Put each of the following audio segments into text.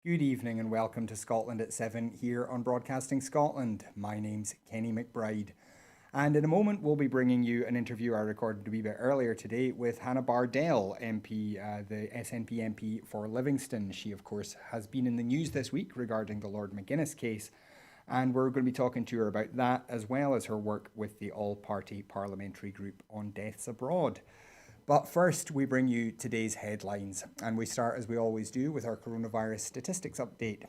Good evening and welcome to Scotland at 7 here on Broadcasting Scotland. My name's Kenny McBride. And in a moment, we'll be bringing you an interview I recorded a wee bit earlier today with Hannah Bardell, MP, the SNP MP for Livingston. She, of course, has been in the news this week regarding the Lord McGuinness case. And we're going to be talking to her about that, as well as her work with the all-party parliamentary group on deaths abroad. But first, we bring you today's headlines, and we start, as we always do, with our coronavirus statistics update.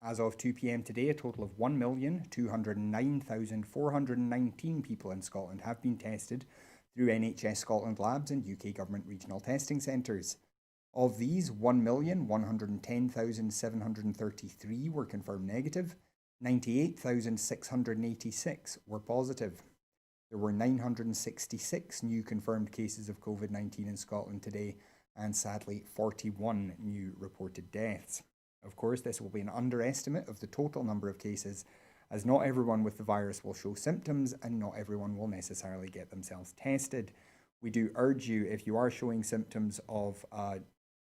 As of 2 p.m. today, a total of 1,209,419 people in Scotland have been tested through NHS Scotland labs and UK Government regional testing centres. Of these, 1,110,733 were confirmed negative, 98,686 were positive. There were 966 new confirmed cases of COVID-19 in Scotland today, and sadly 41 new reported deaths. Of course, this will be an underestimate of the total number of cases, as not everyone with the virus will show symptoms and not everyone will necessarily get themselves tested. We do urge you, if you are showing symptoms of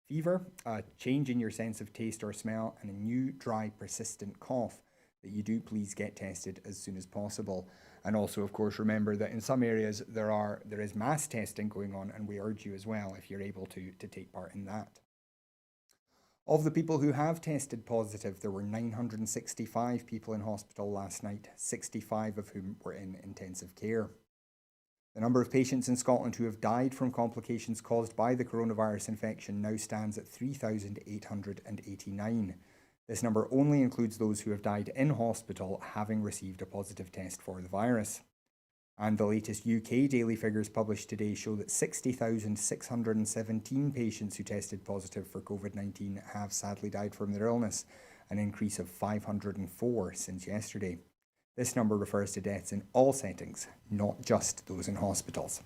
fever, a change in your sense of taste or smell, and a new, dry, persistent cough, that you do please get tested as soon as possible. And also, of course, remember that in some areas there is mass testing going on, and we urge you as well, if you're able to take part in that. Of the people who have tested positive, there were 965 people in hospital last night, 65 of whom were in intensive care. The number of patients in Scotland who have died from complications caused by the coronavirus infection now stands at 3,889. This number only includes those who have died in hospital having received a positive test for the virus. And the latest UK daily figures published today show that 60,617 patients who tested positive for COVID-19 have sadly died from their illness, an increase of 504 since yesterday. This number refers to deaths in all settings, not just those in hospitals.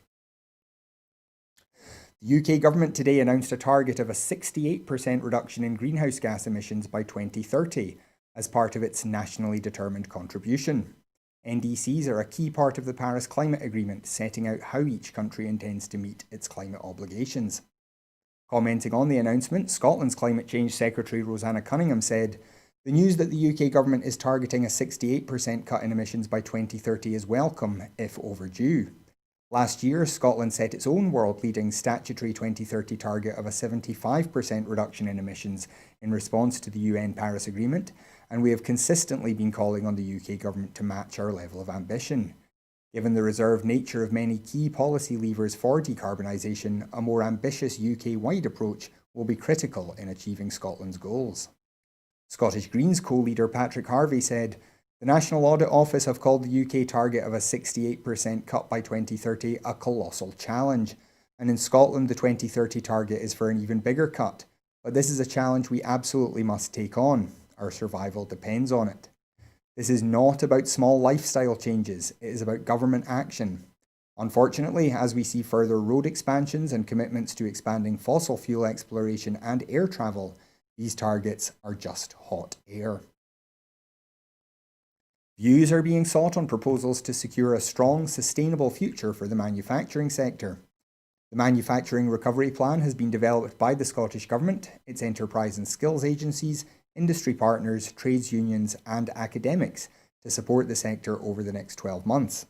The UK government today announced a target of a 68% reduction in greenhouse gas emissions by 2030 as part of its nationally determined contribution. NDCs are a key part of the Paris Climate Agreement, setting out how each country intends to meet its climate obligations. Commenting on the announcement, Scotland's Climate Change Secretary Rosanna Cunningham said, "The news that the UK government is targeting a 68% cut in emissions by 2030 is welcome, if overdue. Last year, Scotland set its own world-leading statutory 2030 target of a 75% reduction in emissions in response to the UN Paris Agreement, and we have consistently been calling on the UK government to match our level of ambition. Given the reserved nature of many key policy levers for decarbonisation, a more ambitious UK-wide approach will be critical in achieving Scotland's goals." Scottish Greens co-leader Patrick Harvey said, "The National Audit Office have called the UK target of a 68% cut by 2030 a colossal challenge, and in Scotland the 2030 target is for an even bigger cut. But this is a challenge we absolutely must take on. Our survival depends on it. This is not about small lifestyle changes, it is about government action. Unfortunately, as we see further road expansions and commitments to expanding fossil fuel exploration and air travel, these targets are just hot air." Views are being sought on proposals to secure a strong, sustainable future for the manufacturing sector. The Manufacturing Recovery Plan has been developed by the Scottish Government, its enterprise and skills agencies, industry partners, trades unions and academics to support the sector over the next 12 months.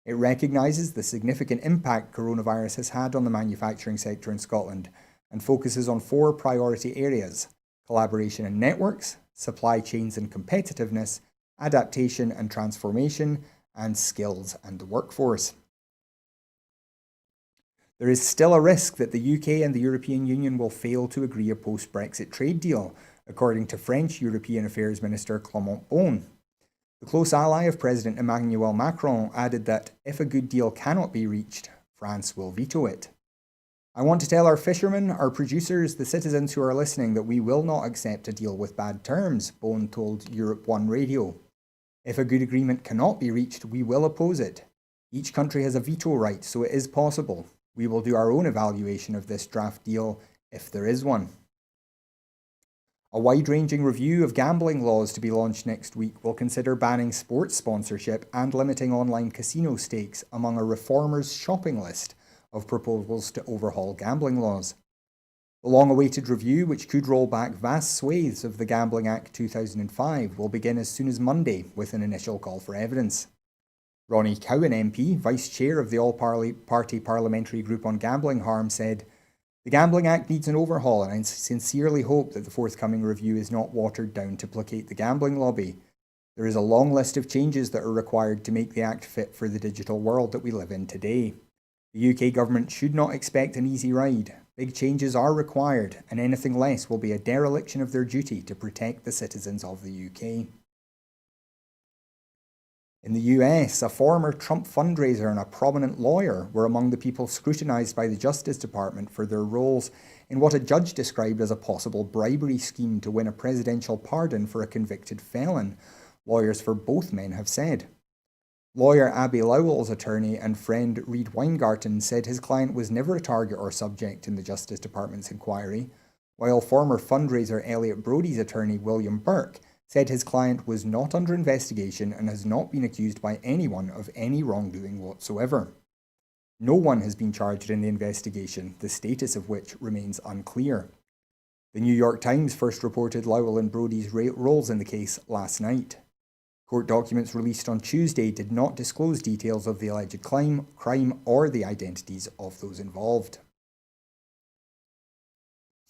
It recognises the significant impact coronavirus has had on the manufacturing sector in Scotland and focuses on 4 priority areas: collaboration and networks, supply chains and competitiveness, adaptation and transformation, and skills and the workforce. There is still a risk that the UK and the European Union will fail to agree a post-Brexit trade deal, according to French European Affairs Minister Clément Beaune. The close ally of President Emmanuel Macron added that if a good deal cannot be reached, France will veto it. "I want to tell our fishermen, our producers, the citizens who are listening that we will not accept a deal with bad terms," Beaune told Europe 1 Radio. "If a good agreement cannot be reached, we will oppose it. Each country has a veto right, so it is possible. We will do our own evaluation of this draft deal, if there is one." A wide-ranging review of gambling laws to be launched next week will consider banning sports sponsorship and limiting online casino stakes among a reformers' shopping list of proposals to overhaul gambling laws. The long-awaited review, which could roll back vast swathes of the Gambling Act 2005, will begin as soon as Monday with an initial call for evidence. Ronnie Cowan MP, Vice Chair of the All-Party Parliamentary Group on Gambling Harm, said, "The Gambling Act needs an overhaul, and I sincerely hope that the forthcoming review is not watered down to placate the gambling lobby. There is a long list of changes that are required to make the Act fit for the digital world that we live in today. The UK government should not expect an easy ride. Big changes are required, and anything less will be a dereliction of their duty to protect the citizens of the UK." In the US, a former Trump fundraiser and a prominent lawyer were among the people scrutinised by the Justice Department for their roles in what a judge described as a possible bribery scheme to win a presidential pardon for a convicted felon, lawyers for both men have said. Lawyer Abby Lowell's attorney and friend Reed Weingarten said his client was never a target or subject in the Justice Department's inquiry, while former fundraiser Elliot Brody's attorney William Burke said his client was not under investigation and has not been accused by anyone of any wrongdoing whatsoever. No one has been charged in the investigation, the status of which remains unclear. The New York Times first reported Lowell and Brody's roles in the case last night. Court documents released on Tuesday did not disclose details of the alleged crime or the identities of those involved.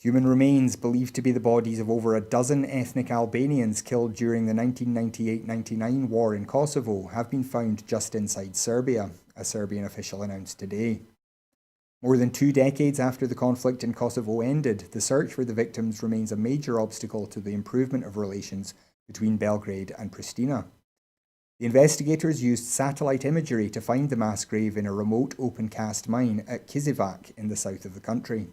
Human remains believed to be the bodies of over a dozen ethnic Albanians killed during the 1998-99 war in Kosovo have been found just inside Serbia, a Serbian official announced today. More than 2 decades after the conflict in Kosovo ended, the search for the victims remains a major obstacle to the improvement of relations between Belgrade and Pristina. The investigators used satellite imagery to find the mass grave in a remote open-cast mine at Kizivac in the south of the country.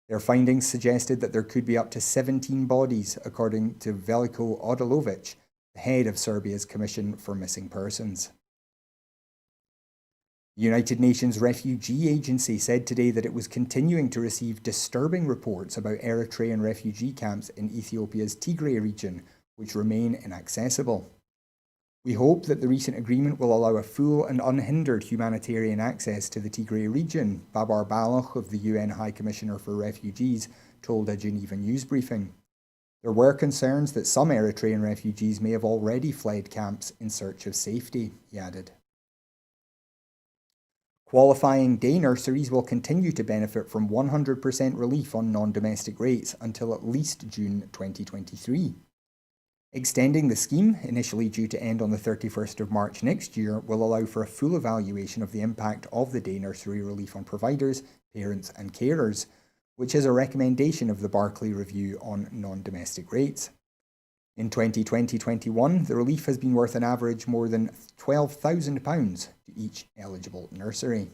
Their findings suggested that there could be up to 17 bodies, according to Veliko Odalovic, the head of Serbia's Commission for Missing Persons. The United Nations Refugee Agency said today that it was continuing to receive disturbing reports about Eritrean refugee camps in Ethiopia's Tigray region, which remain inaccessible. "We hope that the recent agreement will allow a full and unhindered humanitarian access to the Tigray region," Babar Baloch of the UN High Commissioner for Refugees told a Geneva news briefing. There were concerns that some Eritrean refugees may have already fled camps in search of safety, he added. Qualifying day nurseries will continue to benefit from 100% relief on non-domestic rates until at least June 2023. Extending the scheme, initially due to end on the 31st of March next year, will allow for a full evaluation of the impact of the day nursery relief on providers, parents and carers, which is a recommendation of the Barclay Review on non-domestic rates. In 2020-21, the relief has been worth an average more than £12,000 to each eligible nursery.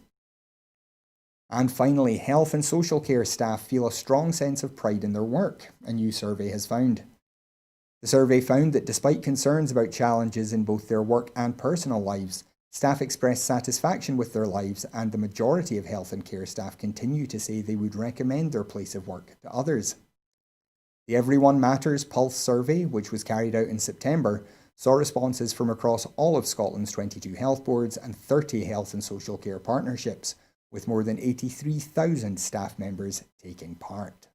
And finally, health and social care staff feel a strong sense of pride in their work, a new survey has found. The survey found that despite concerns about challenges in both their work and personal lives, staff express satisfaction with their lives, and the majority of health and care staff continue to say they would recommend their place of work to others. The Everyone Matters Pulse survey, which was carried out in September, saw responses from across all of Scotland's 22 health boards and 30 health and social care partnerships, with more than 83,000 staff members taking part.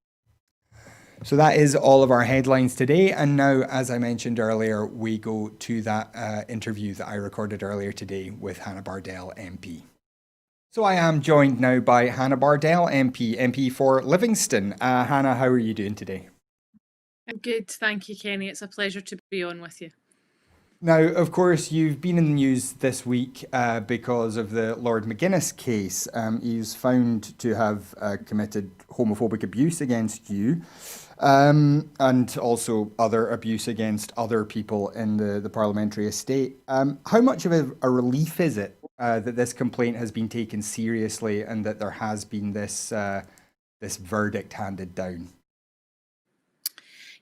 So that is all of our headlines today. And now, as I mentioned earlier, we go to that interview that I recorded earlier today with Hannah Bardell MP. So I am joined now by Hannah Bardell MP for Livingston. Hannah, how are you doing today? I'm good, thank you, Kenny. It's a pleasure to be on with you. Now, of course, you've been in the news this week because of the Lord McGuinness case. He's found to have committed homophobic abuse against you. And also other abuse against other people in the parliamentary estate. How much of a relief is it that this complaint has been taken seriously and that there has been this verdict handed down?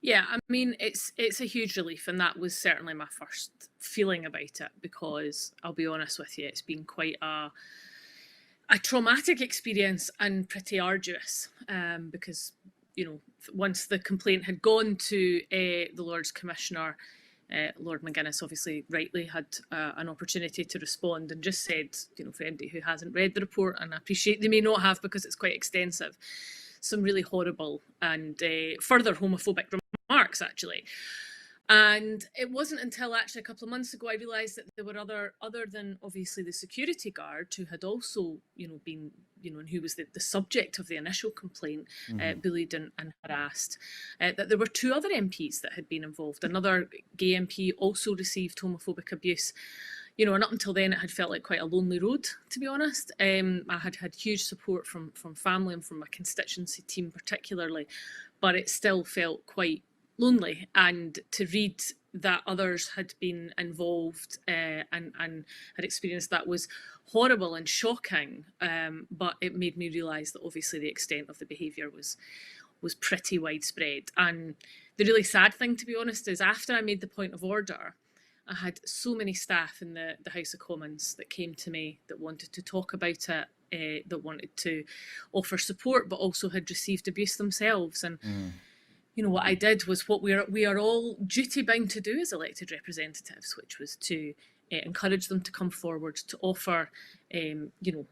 Yeah, I mean, it's a huge relief, and that was certainly my first feeling about it, because I'll be honest with you, it's been quite a traumatic experience and pretty arduous, because once the complaint had gone to the Lord's Commissioner, Lord McGuinness obviously rightly had an opportunity to respond and just said, for anybody who hasn't read the report, and I appreciate they may not have because it's quite extensive, some really horrible and further homophobic remarks, actually. And it wasn't until actually a couple of months ago I realised that there were other than obviously the security guard who had also, been, and who was the subject of the initial complaint, bullied and harassed, that there were two other MPs that had been involved. Another gay MP also received homophobic abuse. And up until then, it had felt like quite a lonely road, to be honest. I had had huge support from family and from my constituency team particularly, but it still felt quite lonely. And to read that others had been involved and had experienced that was horrible and shocking. But it made me realise that obviously the extent of the behaviour was pretty widespread. And the really sad thing, to be honest, is after I made the point of order, I had so many staff in the House of Commons that came to me that wanted to talk about it, that wanted to offer support, but also had received abuse themselves. And what I did was what we are all duty bound to do as elected representatives, which was to encourage them to come forward, to offer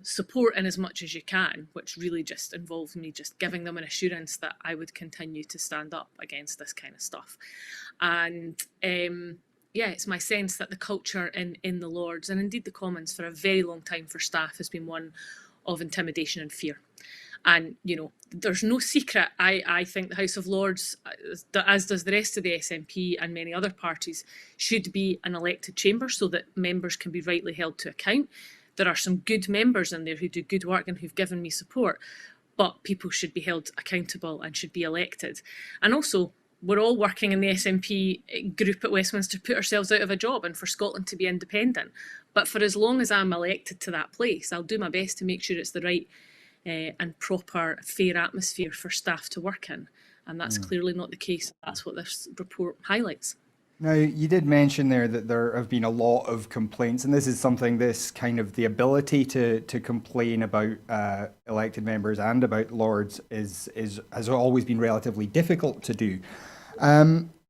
support in as much as you can, which really just involved me just giving them an assurance that I would continue to stand up against this kind of stuff. And it's my sense that the culture in the Lords, and indeed the Commons for a very long time for staff, has been one of intimidation and fear. And, there's no secret, I think the House of Lords, as does the rest of the SNP and many other parties, should be an elected chamber so that members can be rightly held to account. There are some good members in there who do good work and who've given me support, but people should be held accountable and should be elected. And also, we're all working in the SNP group at Westminster to put ourselves out of a job and for Scotland to be independent. But for as long as I'm elected to that place, I'll do my best to make sure it's the right and proper, fair atmosphere for staff to work in. And that's clearly not the case. That's what this report highlights. Now, you did mention there that there have been a lot of complaints, and this is something, this kind of the ability to complain about elected members and about Lords has always been relatively difficult to do.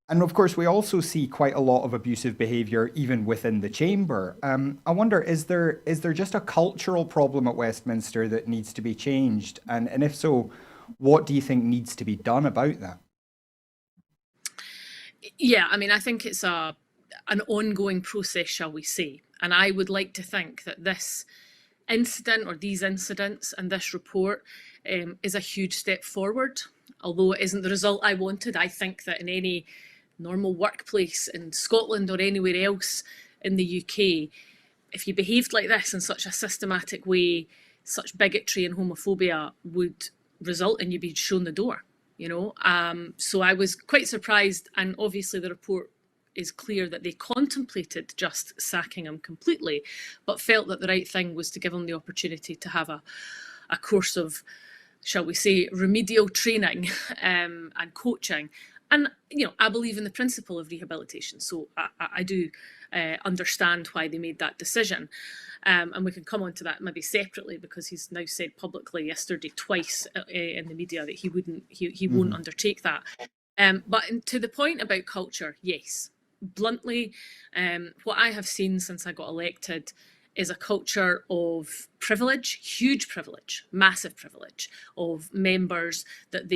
And of course, we also see quite a lot of abusive behaviour even within the chamber. I wonder, is there just a cultural problem at Westminster that needs to be changed? And if so, what do you think needs to be done about that? Yeah, I think it's an ongoing process, shall we say. And I would like to think that this incident or these incidents and this report is a huge step forward. Although it isn't the result I wanted, I think that in any normal workplace in Scotland or anywhere else in the UK, if you behaved like this in such a systematic way, such bigotry and homophobia would result in you being shown the door, So I was quite surprised, and obviously the report is clear that they contemplated just sacking him completely, but felt that the right thing was to give him the opportunity to have a course of, shall we say, remedial training and coaching. And, I believe in the principle of rehabilitation. So I do understand why they made that decision. And we can come on to that maybe separately, because he's now said publicly yesterday twice in the media that he won't undertake that. But to the point about culture, yes, bluntly, what I have seen since I got elected is a culture of privilege, huge privilege, massive privilege, of members that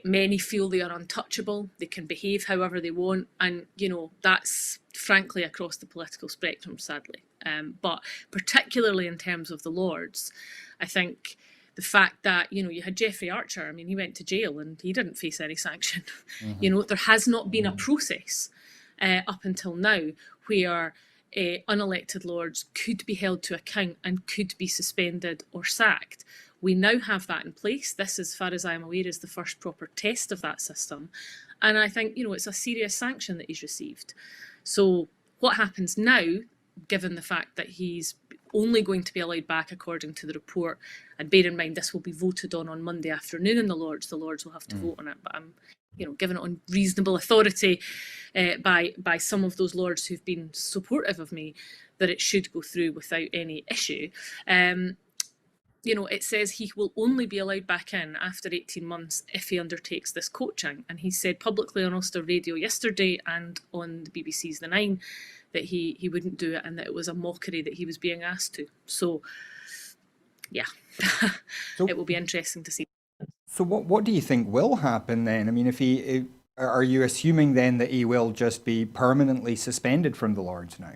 many feel they are untouchable, they can behave however they want, and that's frankly across the political spectrum, sadly. But particularly in terms of the Lords, I think the fact that you had Jeffrey Archer, he went to jail and he didn't face any sanction. There has not been a process up until now where unelected Lords could be held to account and could be suspended or sacked. We now have that in place. This, as far as I'm aware, is the first proper test of that system. And I think, it's a serious sanction that he's received. So what happens now, given the fact that he's only going to be allowed back according to the report, and bear in mind this will be voted on Monday afternoon in the Lords will have to vote on it, but I'm given it on reasonable authority by some of those Lords who've been supportive of me, that it should go through without any issue. It says he will only be allowed back in after 18 months if he undertakes this coaching. And he said publicly on Ulster Radio yesterday and on the BBC's The Nine that he wouldn't do it, and that it was a mockery that he was being asked to. So, yeah, it will be interesting to see. So what do you think will happen then? I mean, are you assuming then that he will just be permanently suspended from the Lords now?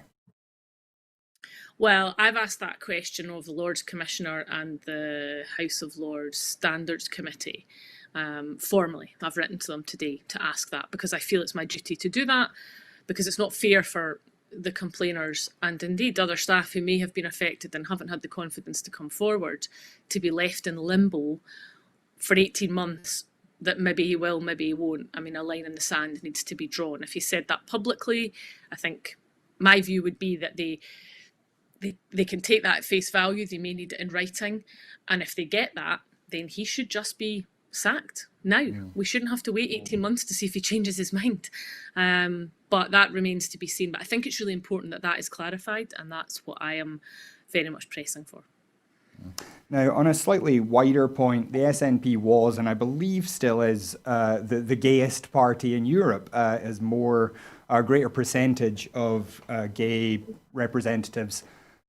Well, I've asked that question of the Lords Commissioner and the House of Lords Standards Committee formally. I've written to them today to ask that because I feel it's my duty to do that, because it's not fair for the complainers and indeed other staff who may have been affected and haven't had the confidence to come forward to be left in limbo for 18 months, that maybe he will, maybe he won't. I mean, a line in the sand needs to be drawn. If he said that publicly, I think my view would be that they can take that at face value. They may need it in writing. And if they get that, then he should just be sacked now. Yeah. We shouldn't have to wait 18 months to see if he changes his mind. But that remains to be seen. But I think it's really important that that is clarified, and that's what I am very much pressing for. Now, on a slightly wider point, the SNP was, and I believe still is, the gayest party in Europe, as a greater percentage of gay representatives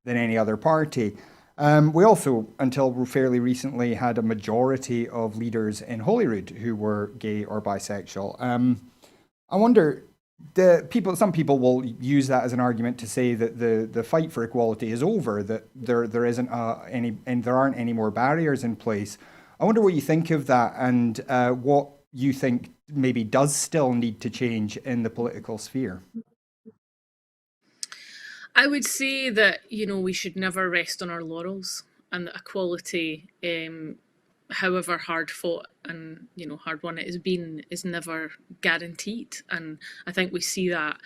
than any other party. We also, until fairly recently, had a majority of leaders in Holyrood who were gay or bisexual. I wonder, some people will use that as an argument to say that the fight for equality is over, that there isn't and there aren't any more barriers in place. I wonder what you think of that, and what you think maybe does still need to change in the political sphere. I would say that, we should never rest on our laurels, and that equality, however hard fought and, hard won it has been, is never guaranteed. And I think we see that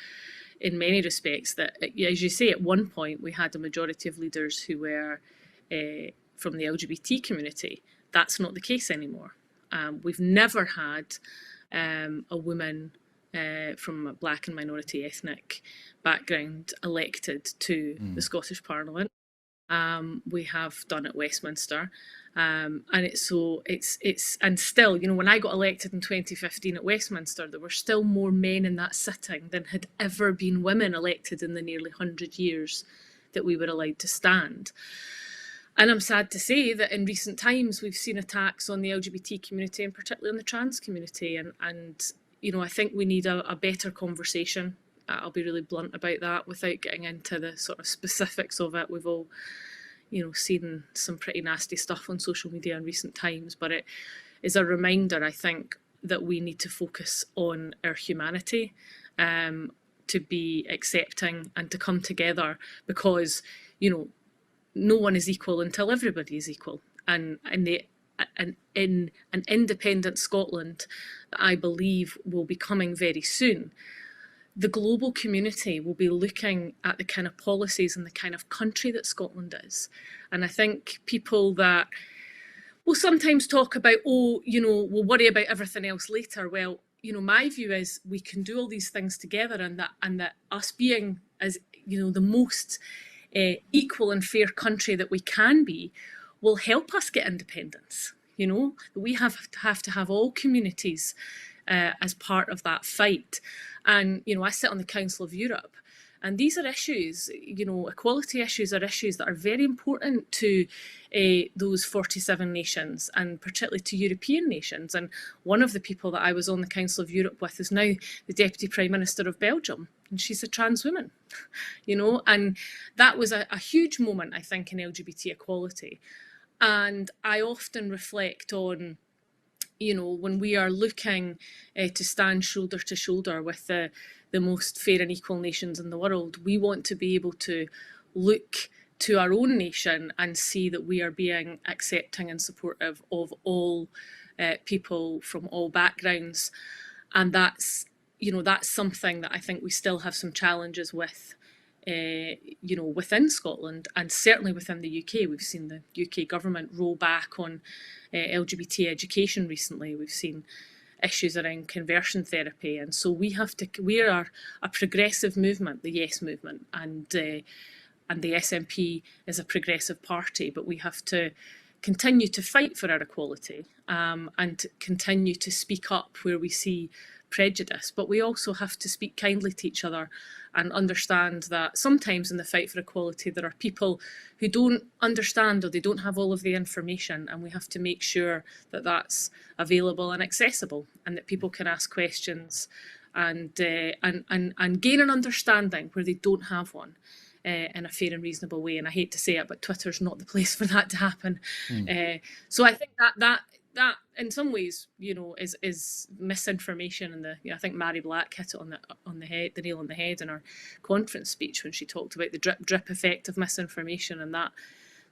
in many respects, that, as you say, at one point we had a majority of leaders who were from the LGBT community. That's not the case anymore. We've never had a woman from a black and minority ethnic background elected to the Scottish Parliament. We have done at Westminster, and still, when I got elected in 2015 at Westminster, there were still more men in that sitting than had ever been women elected in the nearly 100 years that we were allowed to stand. And I'm sad to say that in recent times we've seen attacks on the LGBT community, and particularly on the trans community, and I think we need a better conversation. I'll be really blunt about that without getting into the sort of specifics of it. We've all, seen some pretty nasty stuff on social media in recent times, but it is a reminder, I think, that we need to focus on our humanity, to be accepting and to come together, because, no one is equal until everybody is equal. And in an independent Scotland that I believe will be coming very soon, the global community will be looking at the kind of policies and the kind of country that Scotland is. And I think people that will sometimes talk about, we'll worry about everything else later. Well, my view is we can do all these things together, and that us being as, the most equal and fair country that we can be will help us get independence. We have to have all communities as part of that fight. And, I sit on the Council of Europe, and these are issues, equality issues are issues that are very important to those 47 nations, and particularly to European nations. And one of the people that I was on the Council of Europe with is now the Deputy Prime Minister of Belgium, and she's a trans woman, and that was a huge moment, I think, in LGBT equality. And I often reflect on, when we are looking to stand shoulder to shoulder with the most fair and equal nations in the world, we want to be able to look to our own nation and see that we are being accepting and supportive of all people from all backgrounds. And that's something that I think we still have some challenges with, within Scotland, and certainly within the UK. We've seen the UK government roll back on LGBT education recently. We've seen issues around conversion therapy, and so we are a progressive movement, the Yes movement, and the SNP is a progressive party, but we have to continue to fight for our equality, and continue to speak up where we see prejudice, but we also have to speak kindly to each other and understand that sometimes in the fight for equality there are people who don't understand or they don't have all of the information, and we have to make sure that that's available and accessible and that people can ask questions and gain an understanding where they don't have one. In a fair and reasonable way. And I hate to say it, but Twitter's not the place for that to happen. So I think that in some ways, is misinformation. And I think Mary Black hit it on the head, the nail on the head in her conference speech when she talked about the drip effect of misinformation, and that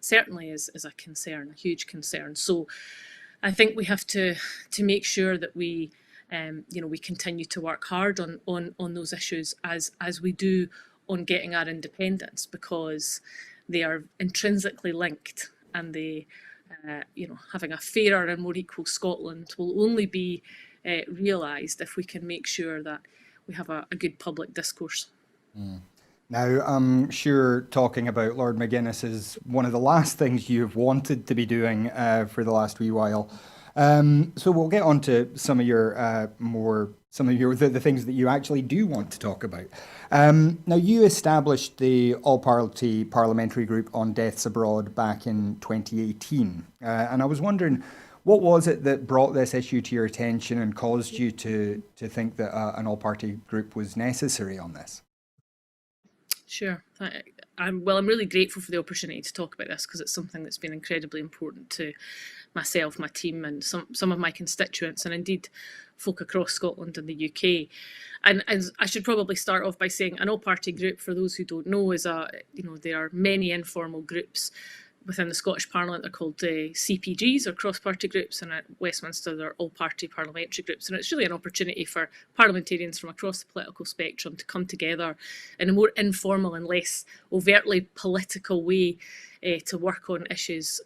certainly is a concern, a huge concern. So I think we have to make sure that we we continue to work hard on those issues as we do on getting our independence, because they are intrinsically linked, and they, having a fairer and more equal Scotland will only be realised if we can make sure that we have a good public discourse. Now, I'm sure talking about Lord McGuinness is one of the last things you've wanted to be doing for the last wee while. So we'll get on to some of your the things that you actually do want to talk about. Now, you established the All-Party Parliamentary Group on Deaths Abroad back in 2018. And I was wondering, what was it that brought this issue to your attention and caused you to think that an all-party group was necessary on this? Sure. I'm really grateful for the opportunity to talk about this, because it's something that's been incredibly important to myself, my team, and some of my constituents, and indeed folk across Scotland and the UK. And I should probably start off by saying an all-party group, for those who don't know, is there are many informal groups within the Scottish Parliament. They're called CPGs, or cross-party groups, and at Westminster they're all-party parliamentary groups. And it's really an opportunity for parliamentarians from across the political spectrum to come together in a more informal and less overtly political way to work on issues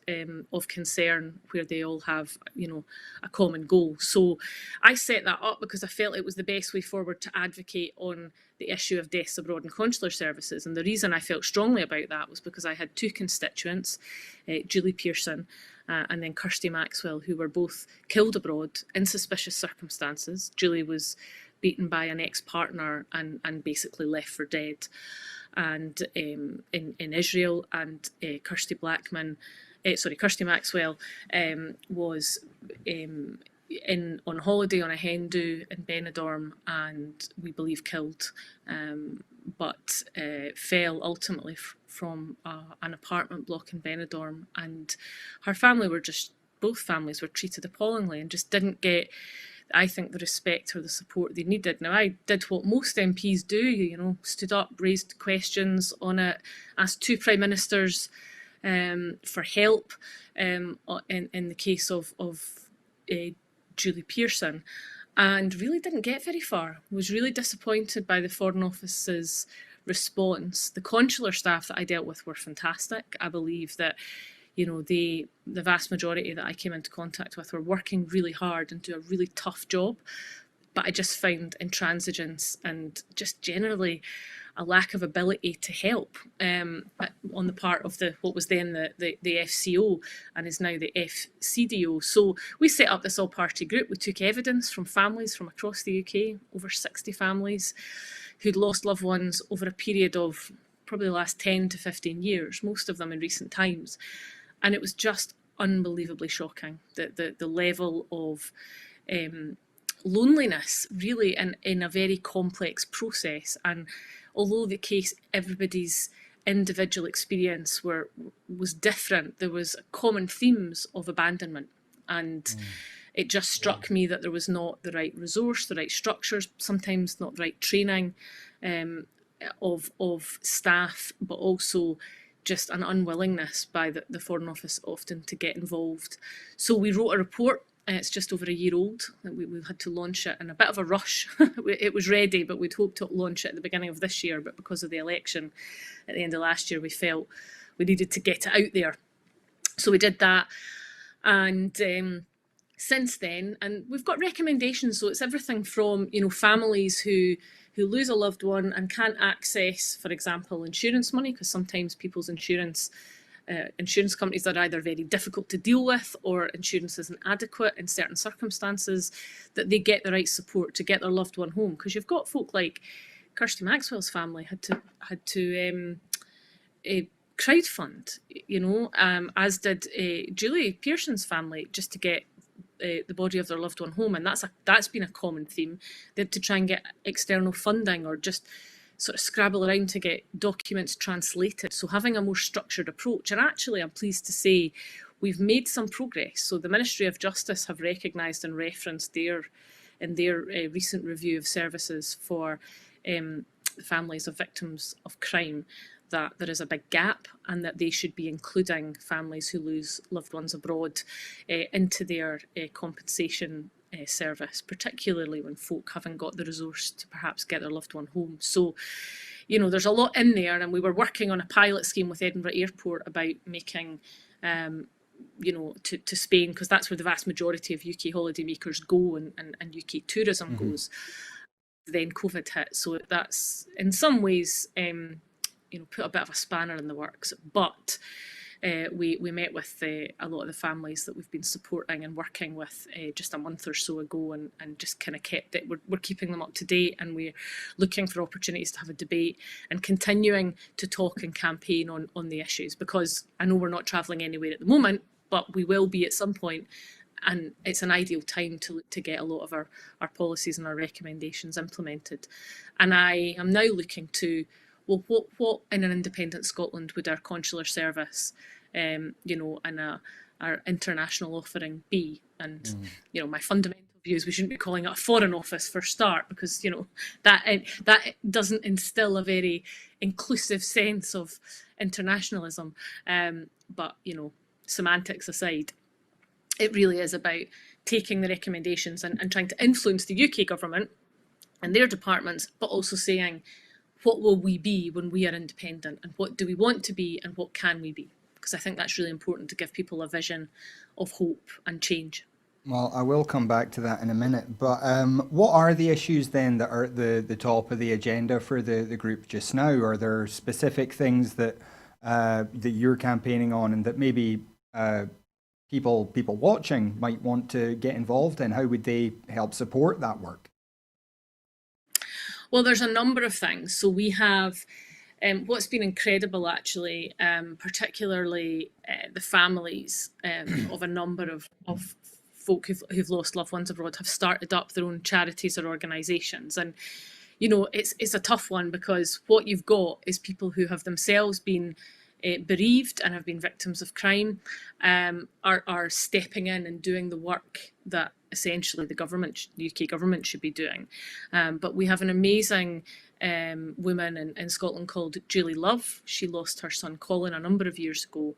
of concern where they all have, a common goal. So I set that up because I felt it was the best way forward to advocate on the issue of deaths abroad and consular services. And the reason I felt strongly about that was because I had two constituents, Julie Pearson and then Kirsty Maxwell, who were both killed abroad in suspicious circumstances. Julie was beaten by an ex-partner and basically left for dead, and in Israel. And Kirsty Maxwell was on holiday on a hen do in Benidorm, and we believe killed, but fell ultimately from an apartment block in Benidorm. And her family both families were treated appallingly and just didn't get, I think, the respect or the support they needed. Now, I did what most MPs do, stood up, raised questions on it, asked two Prime Ministers for help in the case of Julie Pearson, and really didn't get very far. Was really disappointed by the Foreign Office's response. The consular staff that I dealt with were fantastic. I believe that the vast majority that I came into contact with were working really hard and do a really tough job. But I just found intransigence and just generally a lack of ability to help on the part of what was then the FCO and is now the FCDO. So we set up this all-party group. We took evidence from families from across the UK, over 60 families who'd lost loved ones over a period of probably the last 10 to 15 years, most of them in recent times. And it was just unbelievably shocking, the level of loneliness, really, in a very complex process. And although everybody's individual experience was different, there was common themes of abandonment. And it just struck me that there was not the right resource, the right structures, sometimes not the right training of staff, but also just an unwillingness by the Foreign Office often to get involved. So we wrote a report. It's just over a year old. We had to launch it in a bit of a rush. It was ready, but we'd hoped to launch it at the beginning of this year. But because of the election at the end of last year, we felt we needed to get it out there. So we did that. And since then, and we've got recommendations. So it's everything from, families who lose a loved one and can't access, for example, insurance money, because sometimes people's insurance insurance companies are either very difficult to deal with or insurance isn't adequate in certain circumstances, that they get the right support to get their loved one home. Because you've got folk like Kirsty Maxwell's family had to crowdfund, as did Julie Pearson's family, just to get the body of their loved one home, and that's been a common theme. They had to try and get external funding or just sort of scrabble around to get documents translated. So having a more structured approach, and actually I'm pleased to say we've made some progress. So the Ministry of Justice have recognised and referenced in their recent review of services for the families of victims of crime that there is a big gap, and that they should be including families who lose loved ones abroad into their compensation service, particularly when folk haven't got the resource to perhaps get their loved one home. So, there's a lot in there, and we were working on a pilot scheme with Edinburgh Airport about making, to Spain, because that's where the vast majority of UK holidaymakers go and UK tourism goes. Then COVID hit, so that's in some ways, put a bit of a spanner in the works, but we met with a lot of the families that we've been supporting and working with just a month or so ago, and just kind of kept it. We're keeping them up to date, and we're looking for opportunities to have a debate and continuing to talk and campaign on the issues, because I know we're not travelling anywhere at the moment, but we will be at some point, and it's an ideal time to get a lot of our policies and our recommendations implemented. And I am now looking to, well, what in an independent Scotland would our consular service, and our international offering be? And my fundamental view is we shouldn't be calling it a foreign office for start, because that doesn't instill a very inclusive sense of internationalism. But semantics aside, it really is about taking the recommendations and trying to influence the UK government and their departments, but also saying, what will we be when we are independent, and what do we want to be, and what can we be? Because I think that's really important to give people a vision of hope and change. Well, I will come back to that in a minute, but what are the issues then that are at the top of the agenda for the group just now? Are there specific things that you're campaigning on, and that maybe people watching might want to get involved in? How would they help support that work? Well, there's a number of things. So we have what's been incredible, actually, particularly the families of a number of folk who've lost loved ones abroad have started up their own charities or organisations. And, it's a tough one, because what you've got is people who have themselves been bereaved and have been victims of crime, are stepping in and doing the work that essentially the UK government should be doing. But we have an amazing woman in Scotland called Julie Love. She lost her son Colin a number of years ago.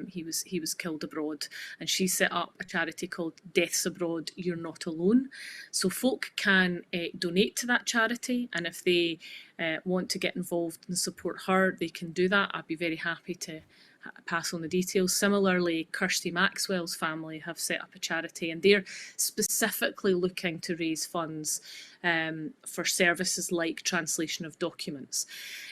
He was killed abroad, and she set up a charity called Deaths Abroad, You're Not Alone. So folk can donate to that charity, and if they want to get involved and support her, they can do that. I'd be very happy to pass on the details. Similarly, Kirsty Maxwell's family have set up a charity, and they're specifically looking to raise funds for services like translation of documents.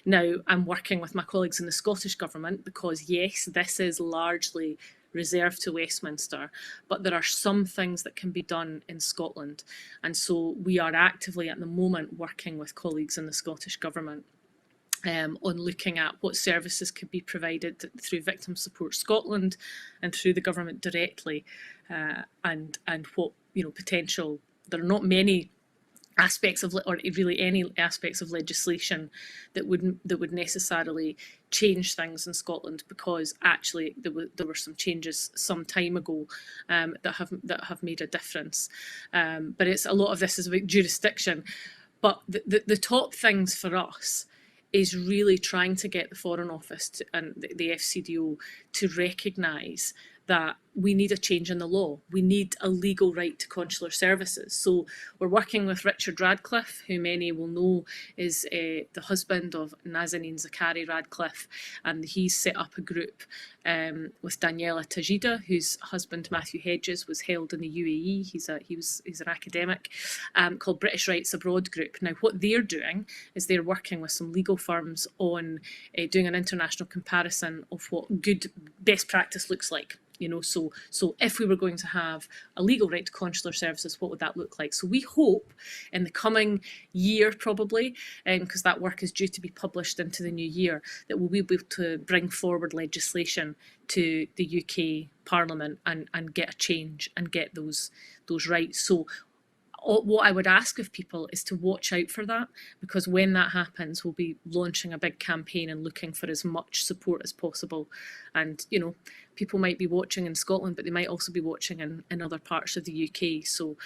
Now, I'm working with my colleagues in the Scottish Government, because yes, this is largely reserved to Westminster, but there are some things that can be done in Scotland, and so we are actively at the moment working with colleagues in the Scottish Government on looking at what services could be provided through Victim Support Scotland and through the government directly, and what potential. There are not many aspects of, or really any aspects of legislation that would necessarily change things in Scotland, because actually there were some changes some time ago that have made a difference. But it's a lot of this is about jurisdiction. But the top things for us is really trying to get the Foreign Office and the FCDO to recognise that we need a change in the law. We need a legal right to consular services. So we're working with Richard Radcliffe, who many will know is the husband of Nazanin Zaghari Radcliffe, and he's set up a group with Daniela Tajida, whose husband Matthew Hedges was held in the UAE. He's an academic, called British Rights Abroad Group. Now, what they're doing is they're working with some legal firms on doing an international comparison of what good best practice looks like. So if we were going to have a legal right to consular services, what would that look like? So we hope in the coming year, probably, because that work is due to be published into the new year, that we'll be able to bring forward legislation to the UK Parliament and get a change and get those rights. So what I would ask of people is to watch out for that, because when that happens, we'll be launching a big campaign and looking for as much support as possible. And, people might be watching in Scotland, but they might also be watching in other parts of the UK. So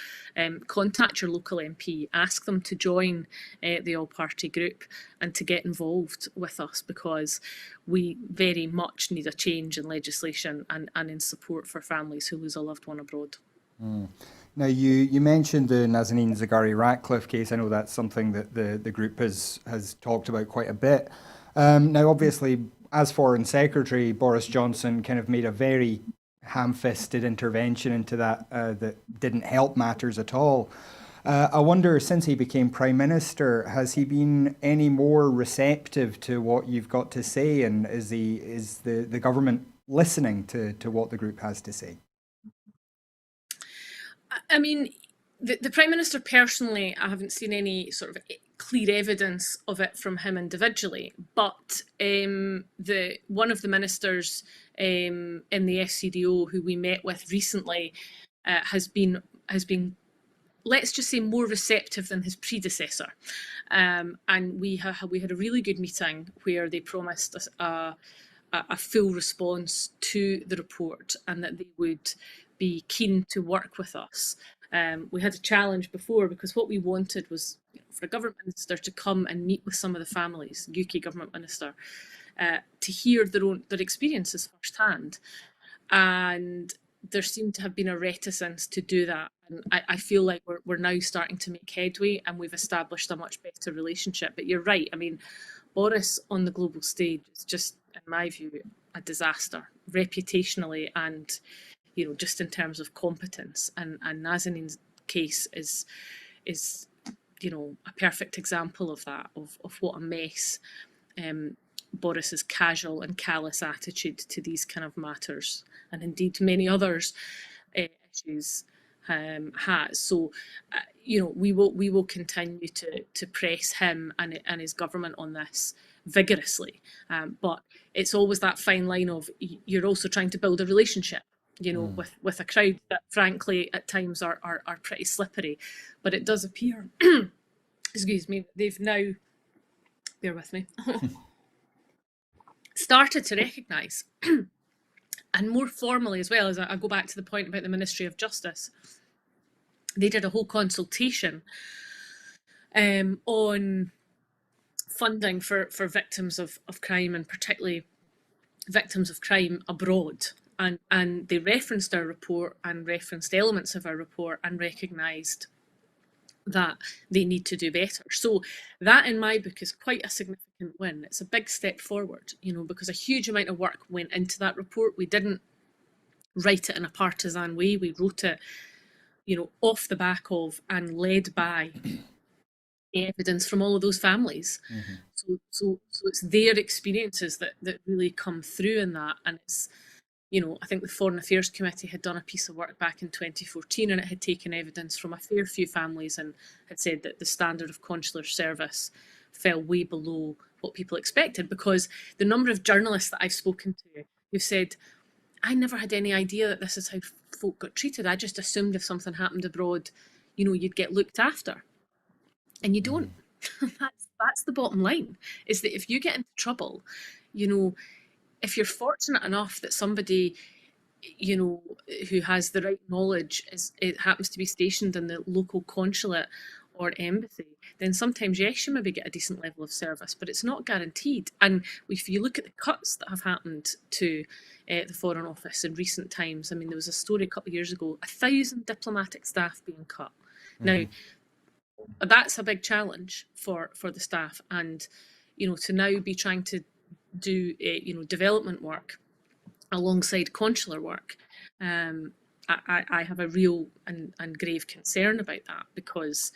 contact your local MP, ask them to join the all-party group and to get involved with us, because we very much need a change in legislation and in support for families who lose a loved one abroad. Now, you mentioned the Nazanin Zaghari Ratcliffe case. I know that's something that the group has talked about quite a bit. Now, obviously, as Foreign Secretary, Boris Johnson kind of made a very ham-fisted intervention into that that didn't help matters at all. I wonder, since he became Prime Minister, has he been any more receptive to what you've got to say, and is the government listening to what the group has to say? I mean, the Prime Minister personally, I haven't seen any sort of clear evidence of it from him individually, but one of the ministers in the FCDO who we met with recently has been, let's just say, more receptive than his predecessor. And we had a really good meeting where they promised us a full response to the report and that they would be keen to work with us. We had a challenge before, because what we wanted was for a government minister to come and meet with some of the families, UK government minister, to hear their experiences firsthand. And there seemed to have been a reticence to do that. And I feel like we're now starting to make headway, and we've established a much better relationship. But you're right. I mean, Boris on the global stage is just, in my view, a disaster, reputationally and just in terms of competence. And Nazanin's case is a perfect example of that, of what a mess Boris's casual and callous attitude to these kind of matters, and indeed many others issues, has. So we will continue to press him and his government on this vigorously, but it's always that fine line of you're also trying to build a relationship with a crowd that frankly at times are pretty slippery. But it does appear excuse me, they've now, bear with me, started to recognise and more formally as well, as I go back to the point about the Ministry of Justice, they did a whole consultation on funding for victims of crime, and particularly victims of crime abroad. And they referenced our report and referenced elements of our report and recognised that they need to do better. So that, in my book, is quite a significant win. It's a big step forward, because a huge amount of work went into that report. We didn't write it in a partisan way. We wrote it, off the back of and led by evidence from all of those families. Mm-hmm. So it's their experiences that really come through in that. And it's, I think the Foreign Affairs Committee had done a piece of work back in 2014, and it had taken evidence from a fair few families and had said that the standard of consular service fell way below what people expected, because the number of journalists that I've spoken to who've said, I never had any idea that this is how folk got treated. I just assumed if something happened abroad, you'd get looked after. And you don't. That's the bottom line, is that if you get into trouble, if you're fortunate enough that somebody, who has the right knowledge it happens to be stationed in the local consulate or embassy, then sometimes, yes, you maybe get a decent level of service, but it's not guaranteed. And if you look at the cuts that have happened to the Foreign Office in recent times. I mean, there was a story a couple of years ago, 1,000 diplomatic staff being cut. Now, that's a big challenge for the staff, and to now be trying to do development work alongside consular work. I have a real and grave concern about that, because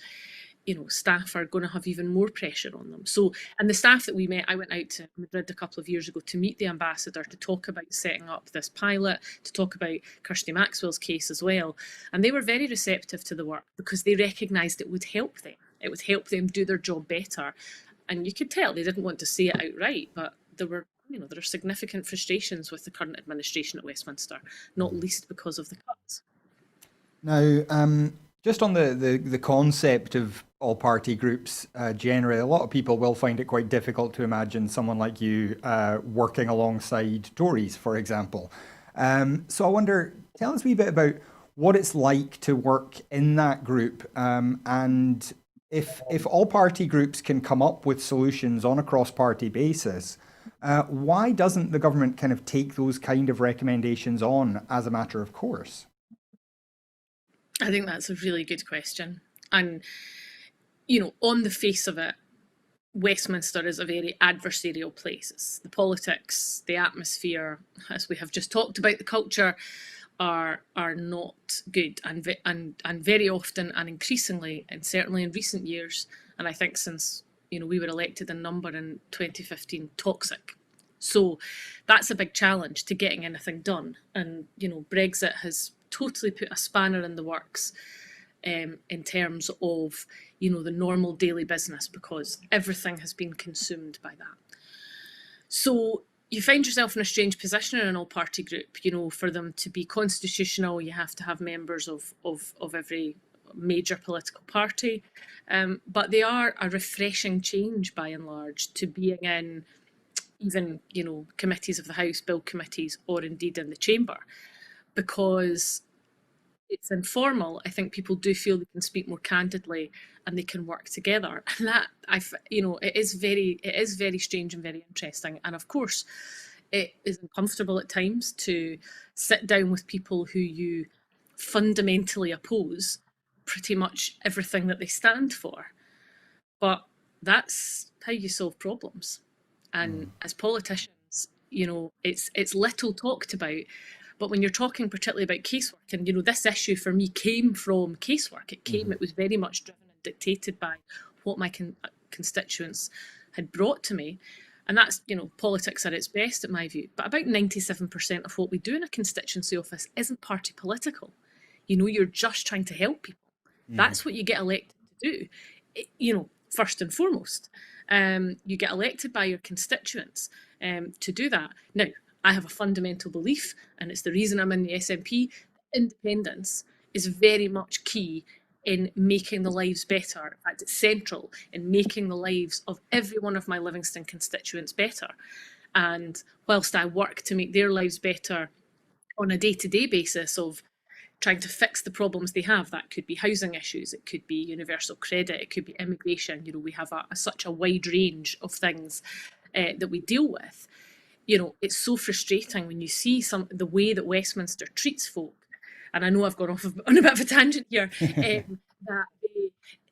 staff are going to have even more pressure on them. So, and the staff that we met, I went out to Madrid a couple of years ago to meet the ambassador, to talk about setting up this pilot, to talk about Kirsty Maxwell's case as well. And they were very receptive to the work, because they recognised it would help them. It would help them do their job better. And you could tell they didn't want to say it outright, but there are significant frustrations with the current administration at Westminster, not least because of the cuts. Now, just on the concept of all-party groups generally, a lot of people will find it quite difficult to imagine someone like you working alongside Tories, for example. So I wonder, tell us a wee bit about what it's like to work in that group, and if all-party groups can come up with solutions on a cross-party basis, why doesn't the government kind of take those kind of recommendations on as a matter of course? I think that's a really good question. And, on the face of it, Westminster is a very adversarial place. It's the politics, the atmosphere, as we have just talked about, the culture are not good, and very often and increasingly, and certainly in recent years, and I think since we were elected in number in 2015, toxic. So that's a big challenge to getting anything done. And Brexit has totally put a spanner in the works in terms of the normal daily business, because everything has been consumed by that. So you find yourself in a strange position in an all-party group. For them to be constitutional, you have to have members of every major political party, but they are a refreshing change by and large to being in even committees of the House, bill committees, or indeed in the chamber, because it's informal. I think people do feel they can speak more candidly and they can work together, and that it is very strange and very interesting. And of course, it is uncomfortable at times to sit down with people who you fundamentally oppose pretty much everything that they stand for, but that's how you solve problems. And as politicians, it's little talked about, but when you're talking particularly about casework, and this issue for me came from casework. It was very much driven and dictated by what my constituents had brought to me, and that's politics at its best, in my view. But about 97% of what we do in a constituency office isn't party political. You're just trying to help people. That's what you get elected to do, first and foremost. You get elected by your constituents to do that. Now, I have a fundamental belief, and it's the reason I'm in the SNP, independence is very much key in making the lives better. In fact, it's central in making the lives of every one of my Livingston constituents better. And whilst I work to make their lives better on a day-to-day basis of trying to fix the problems they have, that could be housing issues, it could be universal credit, it could be immigration. We have such a wide range of things that we deal with. It's so frustrating when you see the way that Westminster treats folk, and I know I've gone off on a bit of a tangent here,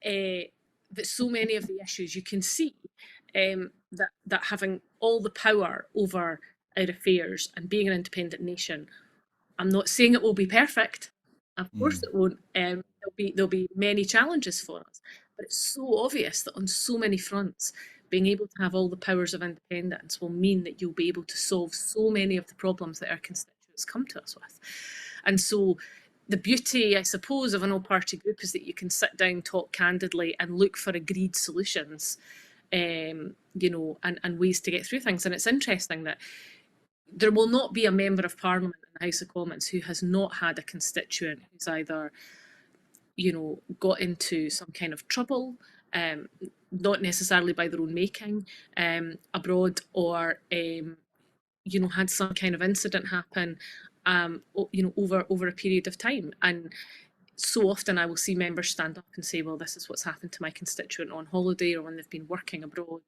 that so many of the issues you can see that having all the power over our affairs and being an independent nation. I'm not saying it will be perfect. Of course it won't. There'll be many challenges for us, but it's so obvious that on so many fronts, being able to have all the powers of independence will mean that you'll be able to solve so many of the problems that our constituents come to us with. And so the beauty, I suppose, of an all-party group is that you can sit down, talk candidly, and look for agreed solutions, and ways to get through things. And it's interesting that there will not be a member of Parliament in the House of Commons who has not had a constituent who's either, got into some kind of trouble, not necessarily by their own making, abroad, or had some kind of incident happen, over a period of time. And so often I will see members stand up and say, well, this is what's happened to my constituent on holiday or when they've been working abroad,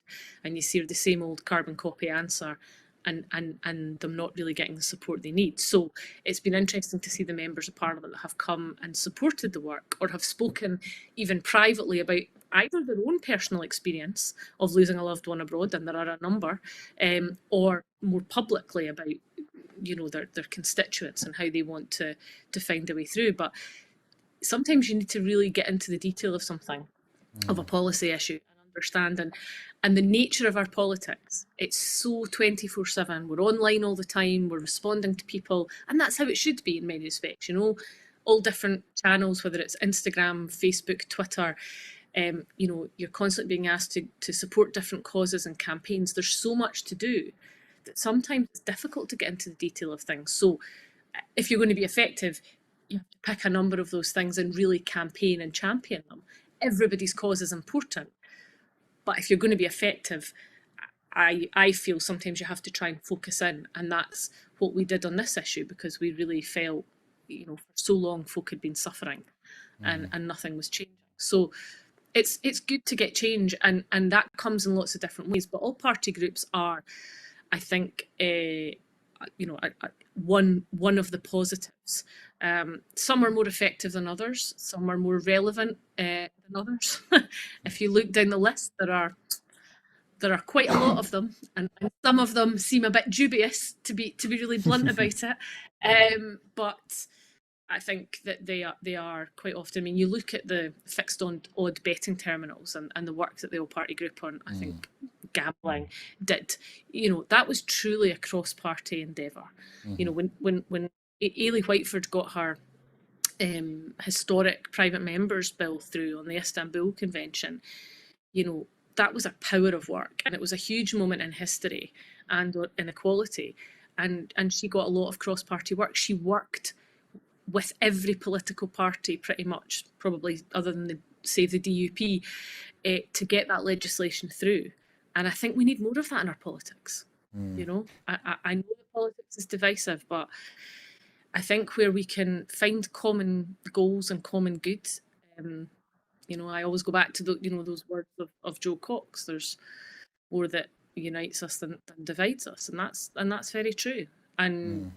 and you see the same old carbon copy answer. and them not really getting the support they need. So it's been interesting to see the members of Parliament that have come and supported the work, or have spoken even privately about either their own personal experience of losing a loved one abroad, and there are a number, or more publicly about their constituents and how they want to find a way through. But sometimes you need to really get into the detail of something, of a policy issue, and understand and the nature of our politics. It's so 24/7. We're online all the time, we're responding to people, and that's how it should be in many respects, all different channels, whether it's Instagram, Facebook, Twitter. You're constantly being asked to support different causes and campaigns. There's so much to do that sometimes it's difficult to get into the detail of things. So if you're going to be effective, you have to pick a number of those things and really campaign and champion them. Everybody's cause is important, but if you're going to be effective, I feel sometimes you have to try and focus in, and that's what we did on this issue, because we really felt, for so long folk had been suffering, and nothing was changing. So it's good to get change, and that comes in lots of different ways. But all party groups are, I think, one of the positives. Some are more effective than others. Some are more relevant than others. If you look down the list, there are quite a lot of them, and some of them seem a bit dubious, to be really blunt about it. But I think that they are quite often. I mean, you look at the fixed odd betting terminals and the work that the All Party Group on, I think, gambling did. That was truly a cross-party endeavour. When Ailey Whiteford got her historic private members bill through on the Istanbul Convention, that was a power of work, and it was a huge moment in history and inequality. And she got a lot of cross-party work. She worked with every political party pretty much, probably other than the DUP, to get that legislation through. And I think we need more of that in our politics. I know that politics is divisive, but I think where we can find common goals and common good, I always go back to those words of Joe Cox. There's more that unites us than divides us, and that's very true. And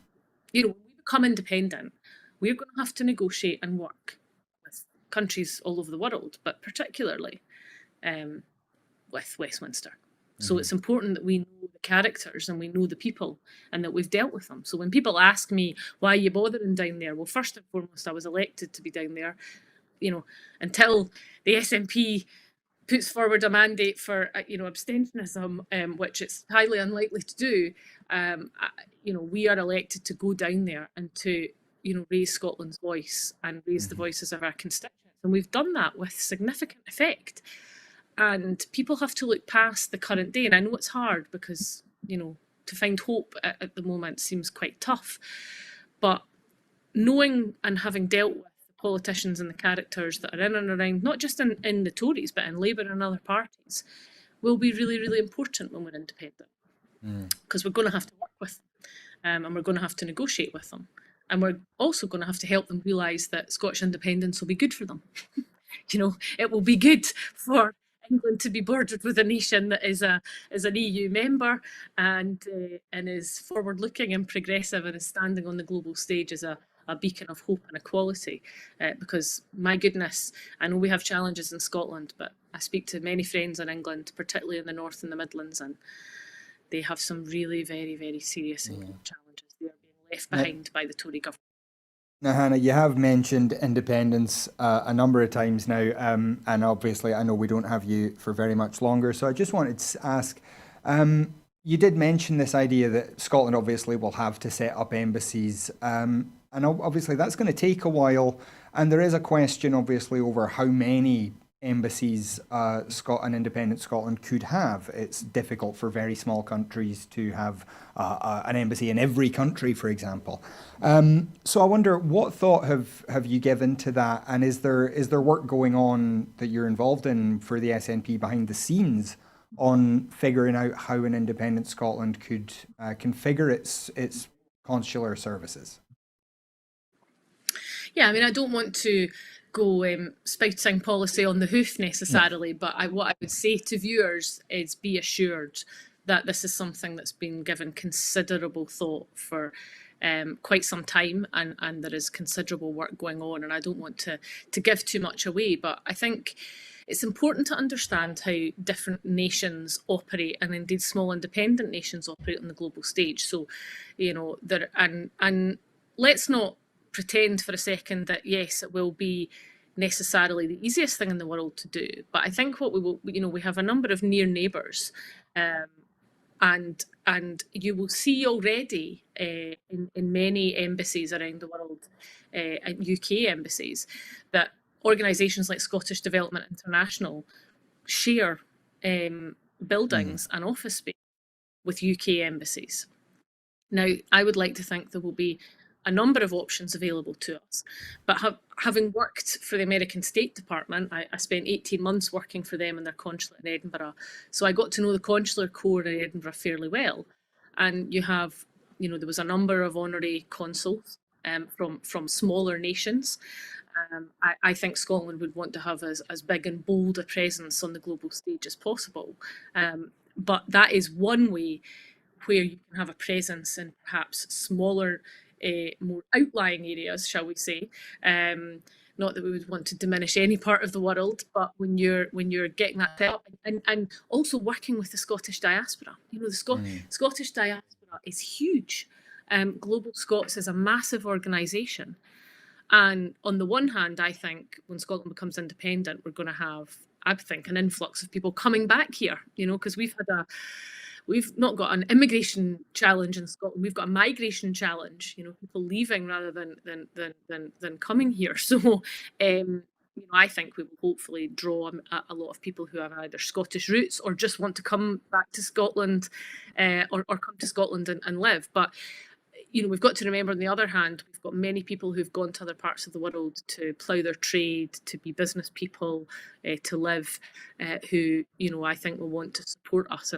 when we become independent, we're going to have to negotiate and work with countries all over the world, but particularly with Westminster. So it's important that we know the characters and we know the people, and that we've dealt with them. So when people ask me, why are you bothering down there? Well, first and foremost, I was elected to be down there. Until the SNP puts forward a mandate for abstentionism, which it's highly unlikely to do, we are elected to go down there and to raise Scotland's voice and raise the voices of our constituents, and we've done that with significant effect. And people have to look past the current day, and I know it's hard because to find hope at the moment seems quite tough, but knowing and having dealt with politicians and the characters that are in and around, not just in the Tories, but in Labour and other parties, will be really, really important when we're independent. Because we're going to have to work with them, and we're going to have to negotiate with them. And we're also going to have to help them realise that Scottish independence will be good for them. It will be good for England to be bordered with a nation that is an EU member and is forward-looking and progressive and is standing on the global stage as a beacon of hope and equality, because my goodness, I know we have challenges in Scotland, but I speak to many friends in England, particularly in the North and the Midlands, and they have some really very, very serious challenges. They are being left behind by the Tory government. Now, Hannah, you have mentioned independence a number of times now, and obviously I know we don't have you for very much longer, so I just wanted to ask, you did mention this idea that Scotland obviously will have to set up embassies, and obviously that's going to take a while, and there is a question obviously over how many embassies an independent Scotland could have. It's difficult for very small countries to have an embassy in every country, for example. So I wonder, what thought have you given to that, and is there work going on that you're involved in for the SNP behind the scenes on figuring out how an independent Scotland could configure its consular services? Yeah, I mean, I don't want to go spouting policy on the hoof necessarily, but what I would say to viewers is be assured that this is something that's been given considerable thought for quite some time, and there is considerable work going on, and I don't want to give too much away, but I think it's important to understand how different nations operate, and indeed small independent nations operate on the global stage. So, there, and let's not pretend for a second that yes, it will be necessarily the easiest thing in the world to do, but I think what we will, we have a number of near neighbours, and you will see already in many embassies around the world, and UK embassies, that organisations like Scottish Development International share buildings and office space with UK embassies. Now, I would like to think there will be a number of options available to us, but having worked for the American State Department, I spent 18 months working for them in their consulate in Edinburgh, so I got to know the consular corps in Edinburgh fairly well. And you have, there was a number of honorary consuls from smaller nations. I think Scotland would want to have as big and bold a presence on the global stage as possible, but that is one way where you can have a presence in perhaps smaller, more outlying areas, shall we say. Not that we would want to diminish any part of the world, but when you're getting that set up, and also working with the Scottish diaspora, the Scottish diaspora is huge. Global Scots is a massive organisation, and on the one hand, I think when Scotland becomes independent, we're going to have, I think, an influx of people coming back here, because we've not got an immigration challenge in Scotland. We've got a migration challenge. People leaving rather than coming here. So, I think we will hopefully draw a lot of people who have either Scottish roots or just want to come back to Scotland, or come to Scotland and live. But we've got to remember, on the other hand, we've got many people who've gone to other parts of the world to plough their trade, to be business people, to live, who, I think will want to support us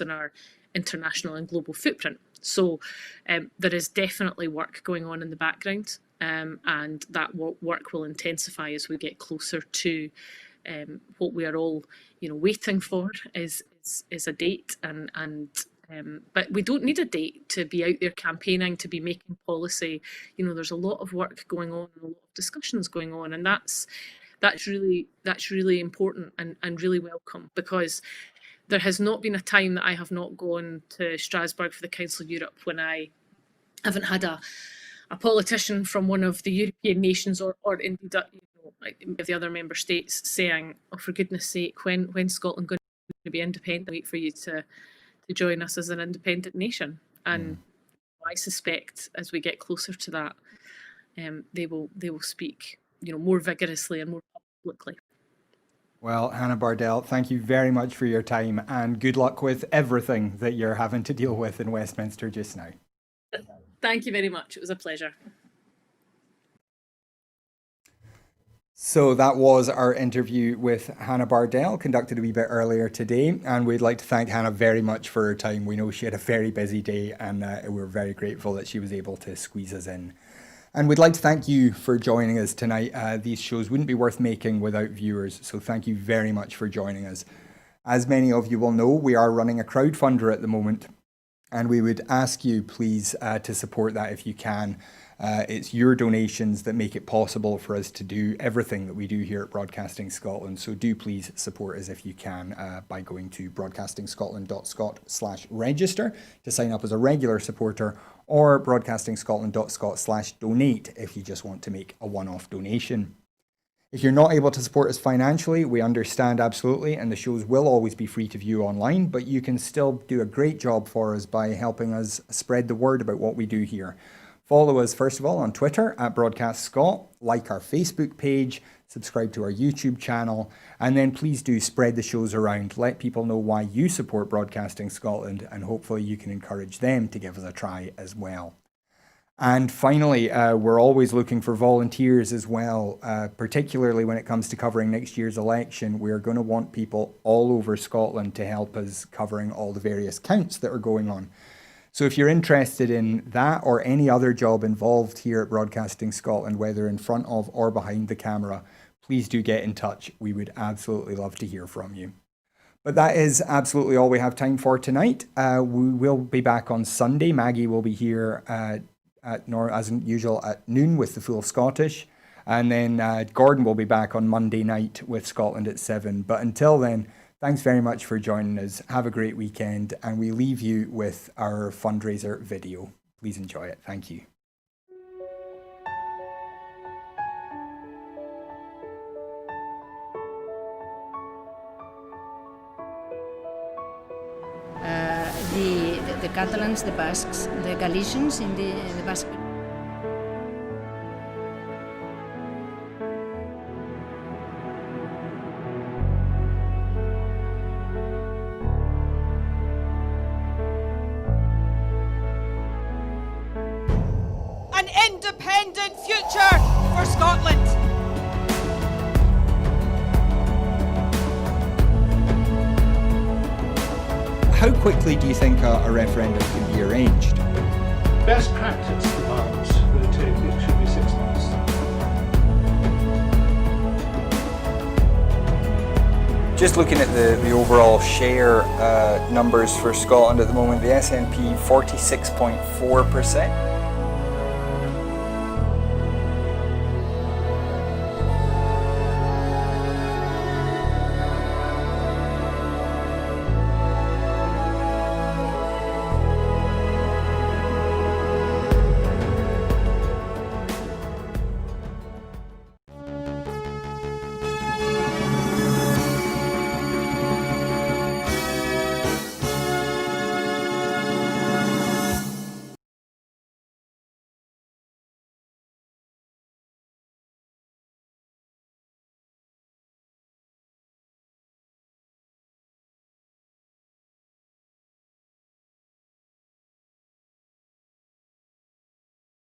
in our international and global footprint. So there is definitely work going on in the background, and that work will intensify as we get closer to what we are all, waiting for is a date, but we don't need a date to be out there campaigning, to be making policy. There's a lot of work going on, and a lot of discussions going on, and that's really important and really welcome, because there has not been a time that I have not gone to Strasbourg for the Council of Europe when I haven't had a politician from one of the European nations, or indeed the other member states, saying, "Oh, for goodness sake, when's Scotland going to be independent? Wait for you to join us as an independent nation." And I suspect as we get closer to that, they will speak, more vigorously and more publicly. Well, Hannah Bardell, thank you very much for your time, and good luck with everything that you're having to deal with in Westminster just now. Thank you very much. It was a pleasure. So that was our interview with Hannah Bardell, conducted a wee bit earlier today, and we'd like to thank Hannah very much for her time. We know she had a very busy day, and we're very grateful that she was able to squeeze us in. And we'd like to thank you for joining us tonight. These shows wouldn't be worth making without viewers, so thank you very much for joining us. As many of you will know, we are running a crowdfunder at the moment, and we would ask you please to support that if you can. It's your donations that make it possible for us to do everything that we do here at Broadcasting Scotland. So do please support us if you can by going to broadcastingscotland.scot/register to sign up as a regular supporter, or broadcastingscotland.scot/donate if you just want to make a one-off donation. If you're not able to support us financially, we understand absolutely, and the shows will always be free to view online, but you can still do a great job for us by helping us spread the word about what we do here. Follow us, first of all, on Twitter at Broadcast Scot, like our Facebook page, subscribe to our YouTube channel, and then please do spread the shows around. Let people know why you support Broadcasting Scotland, and hopefully you can encourage them to give us a try as well. And finally, we're always looking for volunteers as well, particularly when it comes to covering next year's election. We're going to want people all over Scotland to help us covering all the various counts that are going on. So if you're interested in that or any other job involved here at Broadcasting Scotland, whether in front of or behind the camera, please do get in touch. We would absolutely love to hear from you. But that is absolutely all we have time for tonight. We will be back on Sunday. Maggie will be here as usual at noon with the full Scottish. And then Gordon will be back on Monday night with Scotland at 7. But until then, thanks very much for joining us. Have a great weekend. And we leave you with our fundraiser video. Please enjoy it. Thank you. The Catalans, the Basques, the Galicians in the Basque. An independent future for Scotland. How quickly do you think a referendum can be arranged? Best practice demands that it should be 6 months. Just looking at the overall share numbers for Scotland at the moment, the SNP 46.4%.